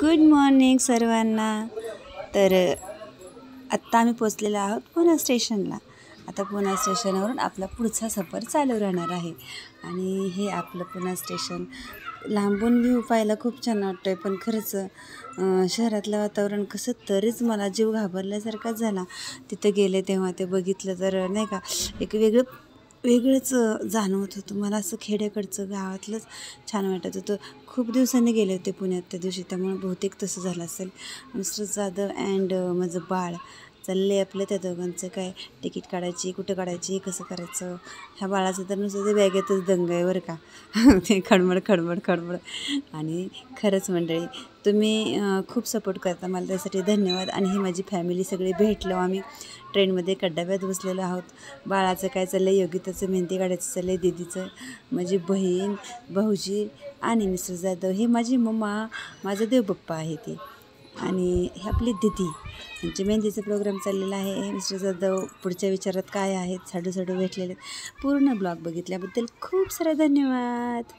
Good morning सर्वांना. तर आत्ता आम्ही पोचलेलो आहोत पुणा स्टेशनला. आता पुणा स्टेशनवरून आपला पुढचा सफर चालू राहणार आहे. आणि हे आपलं पुणा स्टेशन लांबून व्ह्यू पाहायला खूप छान वाटतं आहे, पण खरंच शहरातलं वातावरण कसं तरीच मला जीव घाबरल्यासारखाच झाला. तिथं गेले तेव्हा ते बघितलं तर नाही का एक वेगळंच जाणवत होतं मला. असं खेड्याकडचं गावातलंच छान वाटत होतं. खूप दिवसांनी गेले होते पुण्यात त्या दिवशी, त्यामुळे बहुतेक तसं झालं असेल. मिस्टर जाधव अँड माझं बाळ चालले आपलं. त्या दोघांचं काय तिकीट काढायची, कुठं काढायची, कसं करायचं. ह्या बाळाचं तर नुसतं ते बॅगेतच दंग आहे बरं का. ते खडबड खडबड खडबड. आणि खरंच मंडळी तुम्ही खूप सपोर्ट करता मला, त्यासाठी धन्यवाद. आणि ही माझी फॅमिली सगळी भेटलो आम्ही. ट्रेनमध्ये एका डब्यात बसलेलो आहोत. बाळाचं काय चाललं आहे, योगिताचं मेहंदी काढायचं चाललं आहे, दीदीचं, माझी बहीण, भाऊजी आणि मिस्टर जाधव, ही माझी मम्मा, माझा देवबाप्पा आहे ती. आणि हे आपली दीदी, यांची मेहंदीचा प्रोग्राम चाललेला आहे. मिस्टर जाधव पुढच्या विचारात काय आहेत, साडू भेटलेले. पूर्ण ब्लॉग बघितल्याबद्दल खूप सारा धन्यवाद.